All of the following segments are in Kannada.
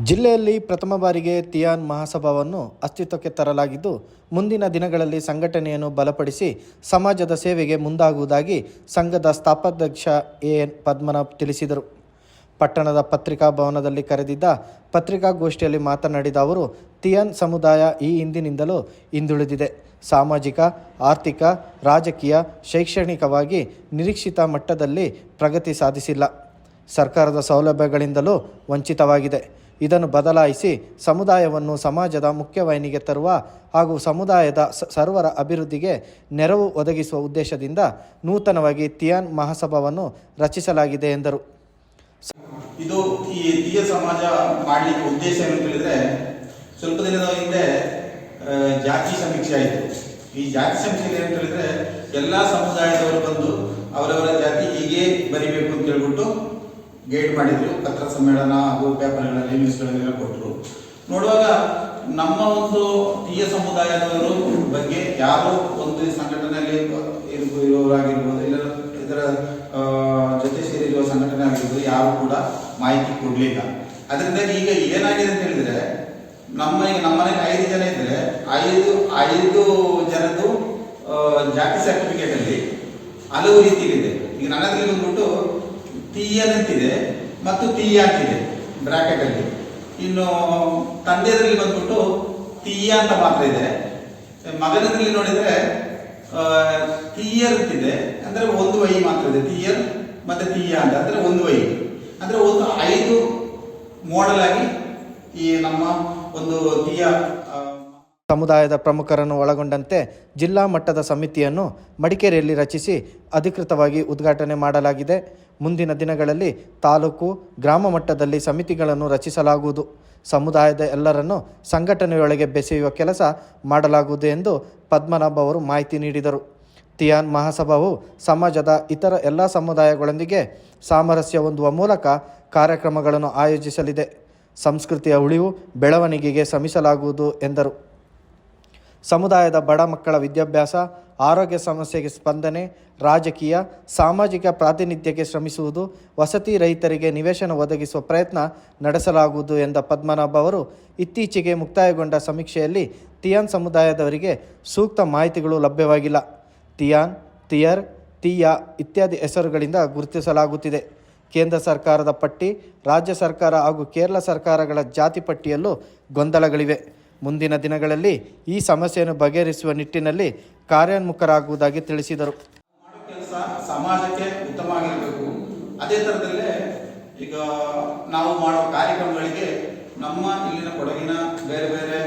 ಜಿಲ್ಲೆಯಲ್ಲಿ ಪ್ರಥಮ ಬಾರಿಗೆ ತಿಯಾನ್ ಮಹಾಸಭಾವನ್ನು ಅಸ್ತಿತ್ವಕ್ಕೆ ತರಲಾಗಿದ್ದು, ಮುಂದಿನ ದಿನಗಳಲ್ಲಿ ಸಂಘಟನೆಯನ್ನು ಬಲಪಡಿಸಿ ಸಮಾಜದ ಸೇವೆಗೆ ಮುಂದಾಗುವುದಾಗಿ ಸಂಘದ ಸ್ಥಾಪಕಾಧ್ಯಕ್ಷ ಎನ್ ಪದ್ಮನಾಭ್ ತಿಳಿಸಿದರು. ಪಟ್ಟಣದ ಪತ್ರಿಕಾ ಭವನದಲ್ಲಿ ಕರೆದಿದ್ದ ಪತ್ರಿಕಾಗೋಷ್ಠಿಯಲ್ಲಿ ಮಾತನಾಡಿದ ಅವರು, ತಿಯಾನ್ ಸಮುದಾಯ ಈ ಹಿಂದಿನಿಂದಲೂ ಹಿಂದುಳಿದಿದೆ. ಸಾಮಾಜಿಕ, ಆರ್ಥಿಕ, ರಾಜಕೀಯ, ಶೈಕ್ಷಣಿಕವಾಗಿ ನಿರೀಕ್ಷಿತ ಮಟ್ಟದಲ್ಲಿ ಪ್ರಗತಿ ಸಾಧಿಸಿಲ್ಲ. ಸರ್ಕಾರದ ಸೌಲಭ್ಯಗಳಿಂದಲೂ ವಂಚಿತವಾಗಿದೆ. ಇದನ್ನು ಬದಲಾಯಿಸಿ ಸಮುದಾಯವನ್ನು ಸಮಾಜದ ಮುಖ್ಯವಾಹಿನಿಗೆ ತರುವ ಹಾಗೂ ಸಮುದಾಯದ ಸರ್ವರ ಅಭಿವೃದ್ಧಿಗೆ ನೆರವು ಒದಗಿಸುವ ಉದ್ದೇಶದಿಂದ ನೂತನವಾಗಿ ತಿಯಾನ್ ಮಹಾಸಭಾವನ್ನು ರಚಿಸಲಾಗಿದೆ ಎಂದರು. ಇದು ಈ ತಿಯ ಸಮಾಜ ಮಾಡಲಿಕ್ಕೆ ಉದ್ದೇಶ ಏನು ಹೇಳಿದ್ರೆ, ಸ್ವಲ್ಪ ದಿನದ ಹಿಂದೆ ಜಾತಿ ಸಮೀಕ್ಷೆ ಆಯಿತು. ಈ ಜಾತಿ ಸಮೀಕ್ಷೆ ಏನು ಹೇಳಿದ್ರೆ, ಎಲ್ಲ ಸಮುದಾಯದವರು ಬಂದು ಅವರವರ ಜಾತಿ ಹೀಗೆ ಬರಿಬೇಕು ಅಂತ ಹೇಳ್ಬಿಟ್ಟು ಗೈಡ್ ಮಾಡಿದ್ರು. ಪತ್ರ ಸಮ್ಮೇಳನ ಹಾಗೂ ಪೇಪರ್ಗಳಲ್ಲಿ ನ್ಯೂಸ್ಗಳನ್ನೆಲ್ಲ ಕೊಟ್ಟರು. ನೋಡುವಾಗ ನಮ್ಮ ಒಂದು ತೀಯ ಸಮುದಾಯದವರು ಬಗ್ಗೆ ಯಾರೋ ಒಂದು ಸಂಘಟನೆಯಲ್ಲಿ ಇರುವವರಾಗಿರ್ಬೋದು, ಇಲ್ಲ ಇದರ ಜೊತೆ ಸೇರಿರುವ ಸಂಘಟನೆ ಆಗಿರ್ಬೋದು, ಯಾರು ಕೂಡ ಮಾಹಿತಿ ಕೊಡಲಿಲ್ಲ. ಅದರಿಂದ ಈಗ ಏನಾಗಿದೆ ಅಂತ ಹೇಳಿದ್ರೆ, ನಮ್ಮನೆಗೆ 5 ಜನ ಇದ್ರೆ 5 ಜನದ್ದು ಜಾತಿ ಸರ್ಟಿಫಿಕೇಟ್ ಅಲ್ಲಿ ಹಲವು ರೀತಿಯಿದೆ. ಈಗ ನನ್ನದ್ರಲ್ಲಿ ಬಂದ್ಬಿಟ್ಟು ತೀಯನ್ ಅಂತಿದೆ ಮತ್ತು ತೀಯ ಅಂತಿದೆ ಬ್ರಾಕೆಟ್ ಅಲ್ಲಿ. ಇನ್ನು ತಂದೆಯರಲ್ಲಿ ಬಂದ್ಬಿಟ್ಟು ತೀಯ ಅಂತ ಮಾತ್ರ ಇದೆ. ಮಗನದಲ್ಲಿ ನೋಡಿದ್ರೆ ತೀಯರ್ ಅಂತಿದೆ, ಅಂದ್ರೆ ಒಂದು ವೈ ಮಾತ್ರ ಇದೆ. ತೀಯರ್ ಮತ್ತೆ ತೀಯ ಅಂತ ಅಂದ್ರೆ ಒಂದು ವೈ, ಅಂದ್ರೆ ಒಂದು 5 ಮಾಡೆಲ್ ಆಗಿ ಈ ನಮ್ಮ ಒಂದು ತೀಯ ಸಮುದಾಯದ ಪ್ರಮುಖರನ್ನು ಒಳಗೊಂಡಂತೆ ಜಿಲ್ಲಾ ಮಟ್ಟದ ಸಮಿತಿಯನ್ನು ಮಡಿಕೇರಿಯಲ್ಲಿ ರಚಿಸಿ ಅಧಿಕೃತವಾಗಿ ಉದ್ಘಾಟನೆ ಮಾಡಲಾಗಿದೆ. ಮುಂದಿನ ದಿನಗಳಲ್ಲಿ ತಾಲೂಕು, ಗ್ರಾಮ ಮಟ್ಟದಲ್ಲಿ ಸಮಿತಿಗಳನ್ನು ರಚಿಸಲಾಗುವುದು. ಸಮುದಾಯದ ಎಲ್ಲರನ್ನು ಸಂಘಟನೆಯೊಳಗೆ ಬೆಸೆಯುವ ಕೆಲಸ ಮಾಡಲಾಗುವುದು ಎಂದು ಪದ್ಮನಾಭ್ ಅವರು ಮಾಹಿತಿ ನೀಡಿದರು. ತಿಯಾನ್ ಮಹಾಸಭಾವು ಸಮಾಜದ ಇತರ ಎಲ್ಲ ಸಮುದಾಯಗಳೊಂದಿಗೆ ಸಾಮರಸ್ಯ ಹೊಂದುವ ಮೂಲಕ ಕಾರ್ಯಕ್ರಮಗಳನ್ನು ಆಯೋಜಿಸಲಿದೆ. ಸಂಸ್ಕೃತಿಯ ಉಳಿವು ಬೆಳವಣಿಗೆಗೆ ಶ್ರಮಿಸಲಾಗುವುದು ಎಂದರು. ಸಮುದಾಯದ ಬಡ ಮಕ್ಕಳ ವಿದ್ಯಾಭ್ಯಾಸ, ಆರೋಗ್ಯ ಸಮಸ್ಯೆಗೆ ಸ್ಪಂದನೆ, ರಾಜಕೀಯ, ಸಾಮಾಜಿಕ ಪ್ರಾತಿನಿಧ್ಯಕ್ಕೆ ಶ್ರಮಿಸುವುದು, ವಸತಿ ರಹಿತರಿಗೆ ನಿವೇಶನ ಒದಗಿಸುವ ಪ್ರಯತ್ನ ನಡೆಸಲಾಗುವುದು ಎಂದ ಪದ್ಮನಾಭ್ ಅವರು, ಇತ್ತೀಚೆಗೆ ಮುಕ್ತಾಯಗೊಂಡ ಸಮೀಕ್ಷೆಯಲ್ಲಿ ತಿಯಾನ್ ಸಮುದಾಯದವರಿಗೆ ಸೂಕ್ತ ಮಾಹಿತಿಗಳು ಲಭ್ಯವಾಗಿಲ್ಲ. ತಿಯಾನ್, ತಿಯರ್, ತೀಯ ಇತ್ಯಾದಿ ಹೆಸರುಗಳಿಂದ ಗುರುತಿಸಲಾಗುತ್ತಿದೆ. ಕೇಂದ್ರ ಸರ್ಕಾರದ ಪಟ್ಟಿ, ರಾಜ್ಯ ಸರ್ಕಾರ ಹಾಗೂ ಕೇರಳ ಸರ್ಕಾರಗಳ ಜಾತಿ ಪಟ್ಟಿಯಲ್ಲೂ ಗೊಂದಲಗಳಿವೆ. ಮುಂದಿನ ದಿನಗಳಲ್ಲಿ ಈ ಸಮಸ್ಯೆಯನ್ನು ಬಗೆಹರಿಸುವ ನಿಟ್ಟಿನಲ್ಲಿ ಕಾರ್ಯೋನ್ಮುಖರಾಗುವುದಾಗಿ ತಿಳಿಸಿದರು. ಮಾಡೋ ಕೆಲಸ ಸಮಾಜಕ್ಕೆ ಉತ್ತಮ ಆಗಿರಬೇಕು. ಅದೇ ಥರದಲ್ಲೇ ಈಗ ನಾವು ಮಾಡೋ ಕಾರ್ಯಕ್ರಮಗಳಿಗೆ ನಮ್ಮ ಇಲ್ಲಿನ ಕೊಡಗಿನ ಬೇರೆ ಬೇರೆ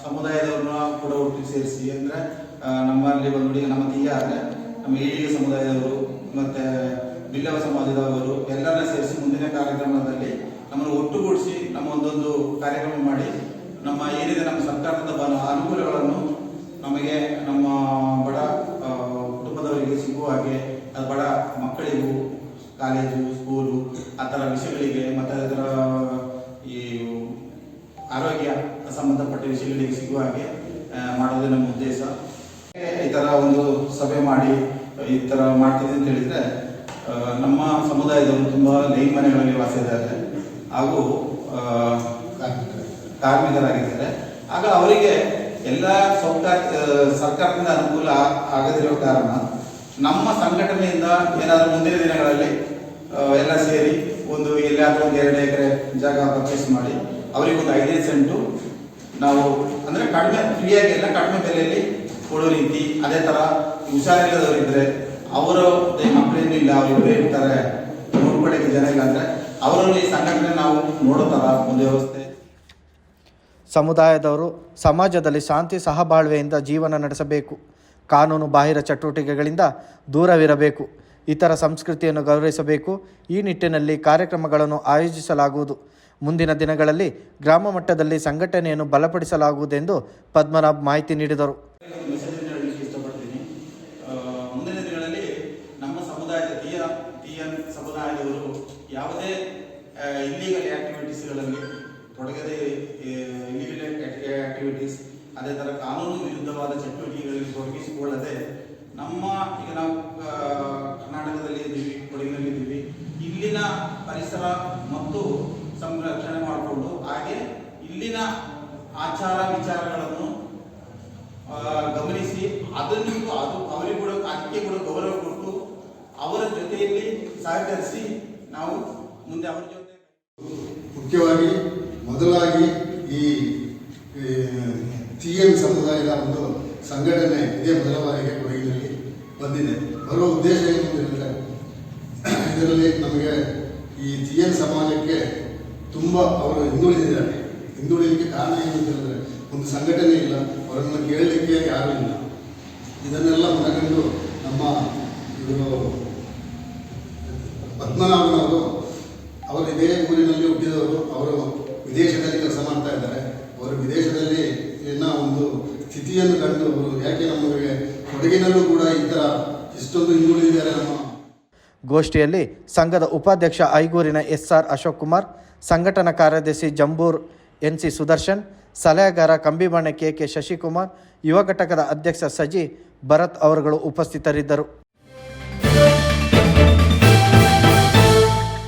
ಸಮುದಾಯದವ್ರನ್ನ ಕೂಡ ಒಟ್ಟಿಗೆ ಸೇರಿಸಿ, ಅಂದರೆ ನಮ್ಮಲ್ಲಿ ಬಂದು ನಮ್ಮ ತೀಯ ಅಂದರೆ ನಮ್ಮ ಈಳಿಗ ಸಮುದಾಯದವರು ಮತ್ತು ಬಿಲ್ಲವ ಸಮಾಜದವರು ಎಲ್ಲರನ್ನ ಸೇರಿಸಿ ಮುಂದಿನ ಕಾರ್ಯಕ್ರಮದಲ್ಲಿ ನಮ್ಮನ್ನು ಒಟ್ಟುಗೂಡಿಸಿ ನಮ್ಮ ಒಂದೊಂದು ಕಾರ್ಯಕ್ರಮ ಮಾಡಿ ನಮ್ಮ ಏನಿದೆ ನಮ್ಮ ಸರ್ಕಾರದ ಅನುಕೂಲಗಳನ್ನು ನಮಗೆ ನಮ್ಮ ಬಡ ಕುಟುಂಬದವರಿಗೆ ಸಿಗುವ ಹಾಗೆ, ಬಡ ಮಕ್ಕಳಿಗೂ ಕಾಲೇಜು, ಸ್ಕೂಲು ಆ ಥರ ವಿಷಯಗಳಿಗೆ ಮತ್ತು ಅದರ ಈ ಆರೋಗ್ಯ ಸಂಬಂಧಪಟ್ಟ ವಿಷಯಗಳಿಗೆ ಸಿಗುವ ಹಾಗೆ ಮಾಡೋದೇ ನಮ್ಮ ಉದ್ದೇಶ. ಈ ಥರ ಒಂದು ಸಭೆ ಮಾಡಿ ಈ ಥರ ಮಾಡ್ತಿದ್ದೆ ಅಂತ ಹೇಳಿದರೆ, ನಮ್ಮ ಸಮುದಾಯದವರು ತುಂಬ ಲೈನ್ ಮನೆಗಳಲ್ಲಿ ವಾಸ ಇದ್ದಾರೆ ಹಾಗೂ ಕಾರ್ಮಿಕರಾಗಿದ್ದಾರೆ. ಆಗ ಅವರಿಗೆ ಎಲ್ಲ ಸರ್ಕಾರದಿಂದ ಅನುಕೂಲ ಆಗದಿರೋ ಕಾರಣ ನಮ್ಮ ಸಂಘಟನೆಯಿಂದ ಏನಾದರೂ ಮುಂದಿನ ದಿನಗಳಲ್ಲಿ ಎಲ್ಲ ಸೇರಿ ಒಂದು ಎಲ್ಲಾದರೂ ಒಂದು 2 ಎಕರೆ ಜಾಗ ಪರ್ಚೇಸ್ ಮಾಡಿ ಅವರಿಗೊಂದು 5 ಸೆಂಟು ನಾವು ಅಂದರೆ ಕಡಿಮೆ ಫ್ರೀಯಾಗಿ ಎಲ್ಲ ಕಡಿಮೆ ಬೆಲೆಯಲ್ಲಿ ಕೊಡೋ ರೀತಿ. ಅದೇ ಥರ ಹುಷಾರಿಲ್ಲದವರಿದ್ದರೆ, ಅವರು ಮಕ್ಕಳೇನು ಇಲ್ಲ, ಅವರಿಬ್ಬರೇ ಇರ್ತಾರೆ, ನೋಡ್ಕೊಳ್ಳಿಕ್ಕೆ ಜನ ಇಲ್ಲ ಅಂದರೆ ಅವರನ್ನು ಈ ಸಂಘಟನೆ ನಾವು ನೋಡೋ ಥರ ಒಂದು ವ್ಯವಸ್ಥೆ. ಸಮುದಾಯದವರು ಸಮಾಜದಲ್ಲಿ ಶಾಂತಿ ಸಹಬಾಳ್ವೆಯಿಂದ ಜೀವನ ನಡೆಸಬೇಕು. ಕಾನೂನು ಬಾಹಿರ ಚಟುವಟಿಕೆಗಳಿಂದ ದೂರವಿರಬೇಕು. ಇತರ ಸಂಸ್ಕೃತಿಯನ್ನು ಗೌರವಿಸಬೇಕು. ಈ ನಿಟ್ಟಿನಲ್ಲಿ ಕಾರ್ಯಕ್ರಮಗಳನ್ನು ಆಯೋಜಿಸಲಾಗುವುದು. ಮುಂದಿನ ದಿನಗಳಲ್ಲಿ ಗ್ರಾಮ ಮಟ್ಟದಲ್ಲಿ ಸಂಘಟನೆಯನ್ನು ಬಲಪಡಿಸಲಾಗುವುದೆಂದು ಪದ್ಮನಾಭ್ ಮಾಹಿತಿ ನೀಡಿದರು. ಮುಂದಿನ ದಿನಗಳಲ್ಲಿ ನಮ್ಮ ಸಮುದಾಯದ ತೀಯನ್ ಸಮುದಾಯದವರು ಯಾವುದೇ ಇಲ್ಲಿಗಲ್ ಆಕ್ಟಿವಿಟೀಸ್ಗಳಲ್ಲಿ ತೊಡಗದೆ, ಇಲ್ಲಿಗಲ್ ಆಕ್ಟಿವಿಟೀಸ್ ಅದೇ ಥರ ಕಾನೂನು ವಿರುದ್ಧವಾದ ಚಟುವಟಿಕೆಗಳಲ್ಲಿ ತೊಡಗಿಸಿಕೊಳ್ಳದೆ, ನಮ್ಮ ಈಗ ನಾವು ಕರ್ನಾಟಕದಲ್ಲಿ ಇದ್ದೀವಿ, ಕೊಡಗಿನಲ್ಲಿ ಇದ್ದೀವಿ, ಇಲ್ಲಿನ ಪರಿಸರ ಮತ್ತು ಸಂರಕ್ಷಣೆ ಇಲ್ಲಿನ ಆಚಾರ ವಿಚಾರಗಳನ್ನು ಗಮನಿಸಿ ಅದನ್ನು ಅದು ಅವರಿಗೆ ಕೂಡ ಅದಕ್ಕೆ ಕೂಡ ಗೌರವ ಕೊಟ್ಟು ಅವರ ಜೊತೆಯಲ್ಲಿ ಸಹಕರಿಸಿ ನಾವು ಮುಂದೆ ಅವರ ಜೊತೆ ಮುಖ್ಯವಾಗಿ ಮೊದಲಾಗಿ ಈ TN ಸಮುದಾಯದ ಒಂದು ಸಂಘಟನೆ ಇದೇ ಮೊದಲ ಬಾರಿಗೆ ಕೊಡಗಿನಲ್ಲಿ ಬಂದಿದೆ. ಬರುವ ಉದ್ದೇಶ ಏನು ಅಂತಂದರೆ ಇದರಲ್ಲಿ ನಮಗೆ ಈ TN ಸಮಾಜಕ್ಕೆ ತುಂಬ ಅವರು ಹಿಂದುಳಿದಿದ್ದಾರೆ. ಹಿಂದುಳಿಲಿಕ್ಕೆ ಕಾರಣ ಏನು ಅಂತ ಹೇಳಿದ್ರೆ ಒಂದು ಸಂಘಟನೆ ಇಲ್ಲ, ಅವರನ್ನು ಕೇಳಲಿಕ್ಕೆ ಯಾರೂ ಇಲ್ಲ. ಇದನ್ನೆಲ್ಲ ಮನಗಂಡು ನಮ್ಮ ಇವರು ಪದ್ಮನಾಭನವರು ಅವರು ಇದೇ ಊರಿನಲ್ಲಿ ಹುಟ್ಟಿದವರು. ಅವರು ವಿದೇಶದಲ್ಲಿ ಕೆಲಸ ಮಾಡ್ತಾ ಇದ್ದಾರೆ. ಅವರು ವಿದೇಶದಲ್ಲಿ ಒಂದು ಸ್ಥಿತಿಯನ್ನು ಕಂಡು ಅವರು ಯಾಕೆ ನಮಗೆ ಕೊಡಗಿನಲ್ಲೂ ಕೂಡ ಈ ಥರ ಇಷ್ಟೊಂದು ಹಿಂದುಳಿದಿದ್ದಾರೆ ನಮ್ಮ. ಗೋಷ್ಠಿಯಲ್ಲಿ ಸಂಘದ ಉಪಾಧ್ಯಕ್ಷ ಐಗೂರಿನ SR ಅಶೋಕ್ ಕುಮಾರ್, ಸಂಘಟನಾ ಕಾರ್ಯದರ್ಶಿ ಜಂಬೂರ್ NC ಸುದರ್ಶನ್, ಸಲಹೆಗಾರ ಕಂಬಿಬಾಣೆ KK ಶಶಿಕುಮಾರ್, ಯುವ ಘಟಕದ ಅಧ್ಯಕ್ಷ ಸಜಿ ಭರತ್ ಅವರುಗಳು ಉಪಸ್ಥಿತರಿದ್ದರು.